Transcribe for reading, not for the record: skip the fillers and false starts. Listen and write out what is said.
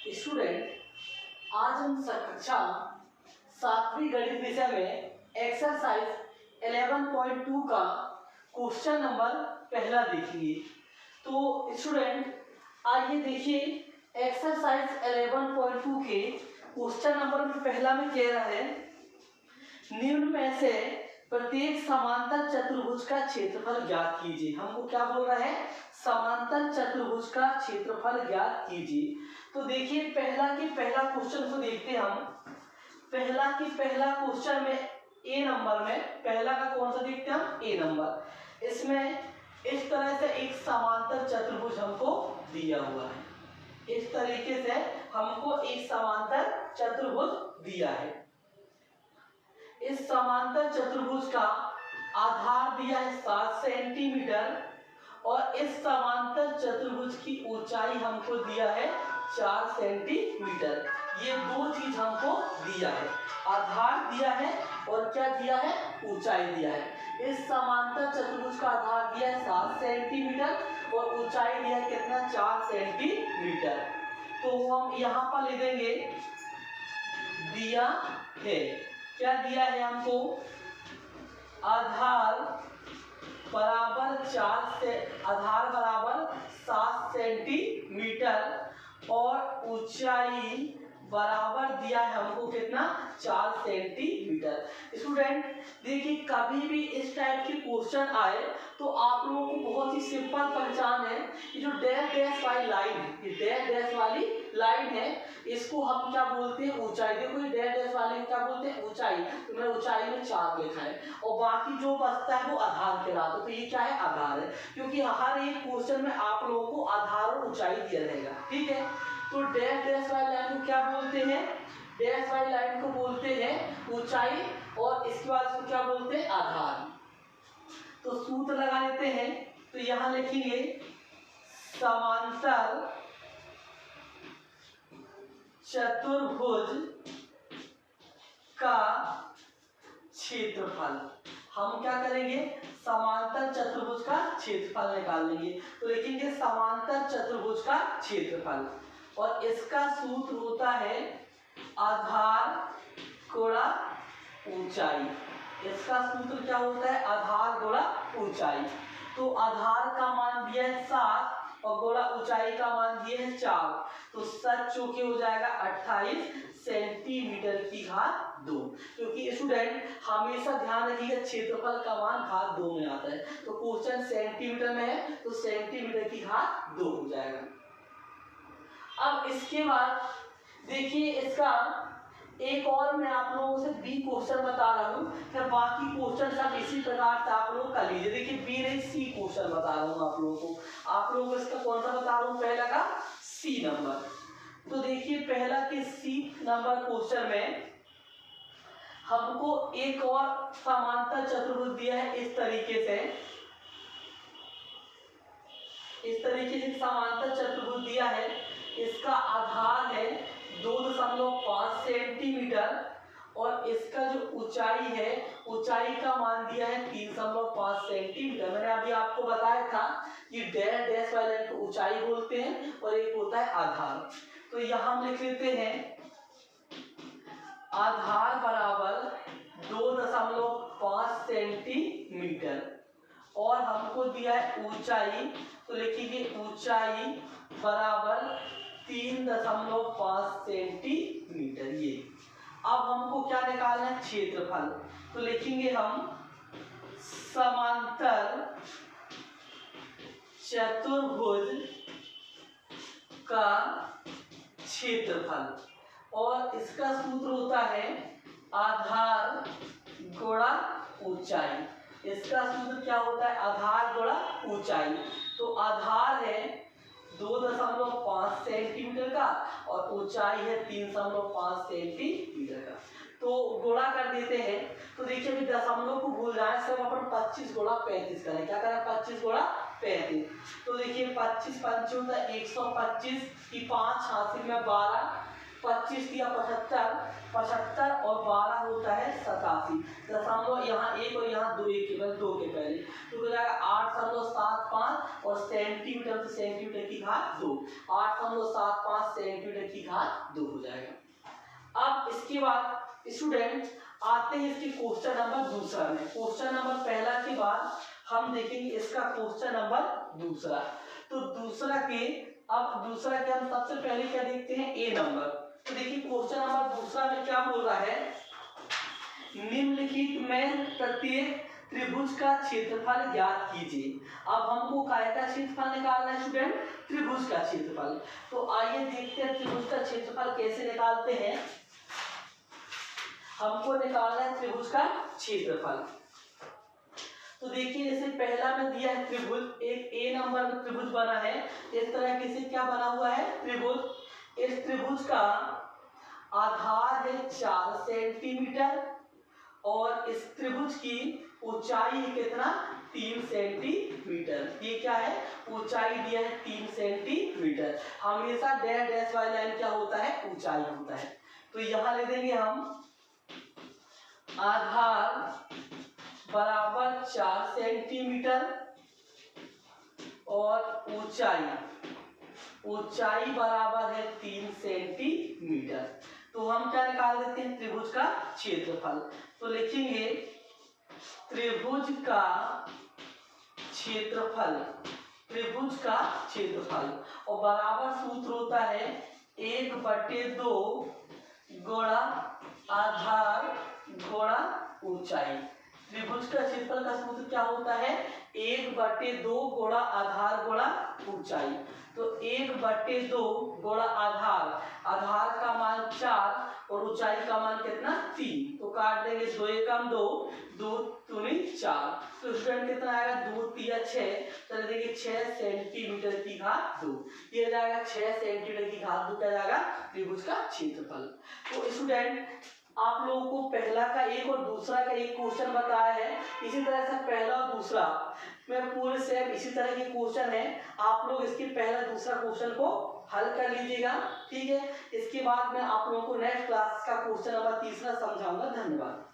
Student, आज हम कक्षा 7वीं गणित विषय में एक्सरसाइज 11.2 का क्वेश्चन नंबर पहला देखेंगे। तो स्टूडेंट आइए देखिए, एक्सरसाइज 11.2 के क्वेश्चन नंबर में पहला में कह रहा है, निम्न में से प्रत्येक समांतर चतुर्भुज का क्षेत्रफल ज्ञात कीजिए। हमको क्या बोल रहा है? समांतर चतुर्भुज का क्षेत्रफल ज्ञात कीजिए। तो देखिए, पहला क्वेश्चन को देखते हैं हम। पहला क्वेश्चन में ए नंबर में पहला का कौन सा देखते हैं हम? ए नंबर। इसमें इस तरह से एक समांतर चतुर्भुज हमको दिया हुआ है। इस तरीके से हमको एक समांतर चतुर्भुज दिया है। इस समांतर चतुर्भुज का आधार दिया है 7 सेंटीमीटर और इस समांतर चतुर्भुज की ऊंचाई हमको दिया है 4 सेंटीमीटर। ये दो चीज हमको दिया है, आधार दिया है और क्या दिया है? ऊंचाई दिया है। इस समांतर चतुर्भुज का आधार दिया है 7 सेंटीमीटर और ऊंचाई दिया है कितना? 4 सेंटीमीटर। तो हम यहाँ पर ले देंगे, दिया है, क्या दिया है हमको? आधार बराबर 7 सेंटीमीटर और ऊंचाई बराबर दिया है हमको कितना? 4 सेंटीमीटर। स्टूडेंट देखिए, कभी भी इस टाइप के क्वेश्चन आए तो आप लोगों को बहुत ही सिंपल पहचान है। ये जो डैश डैश वाली लाइन है, ये डैश डैश वाली लाइन है, इसको हम क्या बोलते हैं? ऊंचाई। देखो, ये डैश डैश वाली क्या बोलते हैं? ऊंचाई। तो मैंने ऊंचाई में 4 लिखा है और बाकी जो बचता है वो आधार कहलाता है। तो ये क्या है? आधार है, क्योंकि हर एक क्वेश्चन में आप लोगों को आधार और ऊंचाई दिया रहेगा। ठीक है, तो डैश डैश वाली लाइन को क्या बोलते हैं? डैश वाली लाइन को बोलते हैं ऊंचाई और इसके बाद इसको क्या बोलते हैं? आधार। तो सूत्र लगा लेते हैं। तो यहां लिखेंगे समांतर चतुर्भुज का क्षेत्रफल। हम क्या करेंगे? समांतर चतुर्भुज का क्षेत्रफल निकाल लेंगे। तो लिखेंगे समांतर चतुर्भुज का क्षेत्रफल और इसका सूत्र होता है आधार गुणा ऊंचाई। इसका सूत्र क्या होता है? आधार गुणा ऊंचाई। तो आधार का मान दिया है 7 और गुणा ऊंचाई का मान दिया है 4। तो 7 चौके हो जाएगा 28 सेंटीमीटर की घात 2। क्योंकि स्टूडेंट हमेशा ध्यान रखिएगा, क्षेत्रफल का मान घात 2 में आता है। तो क्वेश्चन सेंटीमीटर में है तो सेंटीमीटर की घात 2 हो जाएगा। अब इसके बाद देखिए, इसका एक और मैं आप लोगों से बी क्वेश्चन बता रहा हूँ, फिर बाकी क्वेश्चन सब इसी प्रकार से आप लोग कर लीजिए। देखिए, बी नहीं सी क्वेश्चन बता रहा हूँ आप लोगों को। इसका कौन सा बता रहा हूँ? पहला का सी नंबर। तो देखिए, पहला के सी नंबर क्वेश्चन में हमको एक और समांतर चतुर्भुज दिया है। इस तरीके से समांतर चतुर्भुज दिया है। इसका आधार है 2.5 सेंटीमीटर और इसका जो ऊंचाई है, ऊंचाई का मान दिया है 3.5 सेंटीमीटर। मैंने अभी आपको बताया था कि डैश डैश वाले को ऊंचाई बोलते हैं और एक होता है आधार। तो यहां हम लिख लेते हैं आधार बराबर 2.5 सेंटीमीटर और हमको दिया है ऊंचाई। तो लिखिए ऊंचाई बराबर 3.5 सेंटीमीटर। ये अब हमको क्या निकालना है? क्षेत्रफल। तो लिखेंगे हम समांतर चतुर्भुज का क्षेत्रफल और इसका सूत्र होता है आधार गुणा ऊंचाई। इसका सूत्र क्या होता है? आधार गुणा ऊंचाई। तो आधार है 2.5 सेंटीमीटर का और ऊंचाई है 3.5 सेंटीमीटर का। तो गुणा कर देते हैं। तो देखिए, अभी दशमलव को भूल जाए, सब अपन 25 गुणा 35 करें। क्या करें? 25 गुणा 35। तो देखिए, 25 पंच होता है 125 की 5 हासिल में 12 25 या 75, 75 और 12 होता है 87, दशमलव यहाँ एक और यहाँ दो, एक केवल दो के पहले, तो हो जाएगा 8.75 और सेंटीमीटर से सेंटीमीटर की घात 2, 8.75 सेंटीमीटर की घात 2 हो जाएगा। अब इसके बाद स्टूडेंट आते हैं इसके क्वेश्चन नंबर दूसरा में। क्वेश्चन नंबर पहला के बाद हम देखेंगे इसका क्वेश्चन नंबर दूसरा। तो दूसरा के हम सबसे पहले क्या देखते हैं, ए नंबर। तो देखिए क्वेश्चन नंबर दूसरा में क्या बोल रहा है, निम्नलिखित में प्रत्येक त्रिभुज का क्षेत्रफल ज्ञात कीजिए। अब हमको काय का क्षेत्रफल निकालना है स्टूडेंट, त्रिभुज का क्षेत्रफल। तो आइए देखते हैं त्रिभुज का क्षेत्रफल कैसे निकालते हैं। हमको निकालना है त्रिभुज का क्षेत्रफल। तो देखिए जैसे पहला में दिया है त्रिभुज, एक ए नंबर में त्रिभुज बना है, इस तरह के से क्या बना हुआ है, त्रिभुज। इस त्रिभुज का आधार है 4 सेंटीमीटर और इस त्रिभुज की ऊंचाई है कितना, 3 सेंटीमीटर। ये क्या है, ऊंचाई दिया है 3 सेंटीमीटर। हमेशा डैश डैश वाली लाइन क्या होता है, ऊंचाई होता है। तो यहां ले देंगे हम आधार बराबर 4 सेंटीमीटर और ऊंचाई बराबर है 3 सेंटीमीटर। तो हम क्या निकाल देते हैं, त्रिभुज का क्षेत्रफल। तो लिखेंगे त्रिभुज का क्षेत्रफल और बराबर सूत्र होता है 1/2 गुणा आधार गुणा ऊंचाई। त्रिभुज का क्षेत्रफल का सूत्र क्या होता है, 1/2 गुणा आधार गुणा ऊंचाई। तो 1/2 गुणा आधार का मान 4 और ऊंचाई का मान कितना, 3। तो काट देंगे, 2 एकम 2, 2 दूनी 4। तो स्टूडेंट कितना आएगा, 2 3 6, तो देखिए 6 सेंटीमीटर की घात 2। ये जाएगा 6 सेंटीमीटर की घात 2 क्या जाएगा, त्रिभुज का क्षेत्रफल। तो स्टूडेंट आप लोगों को पहला का एक और दूसरा का एक क्वेश्चन बताया है। इसी तरह से पहला और दूसरा में पूरे सेम इसी तरह के क्वेश्चन है। आप लोग इसके पहला दूसरा क्वेश्चन को हल कर लीजिएगा, ठीक है। इसके बाद मैं आप लोगों को नेक्स्ट क्लास का क्वेश्चन नंबर तीसरा समझाऊंगा। धन्यवाद।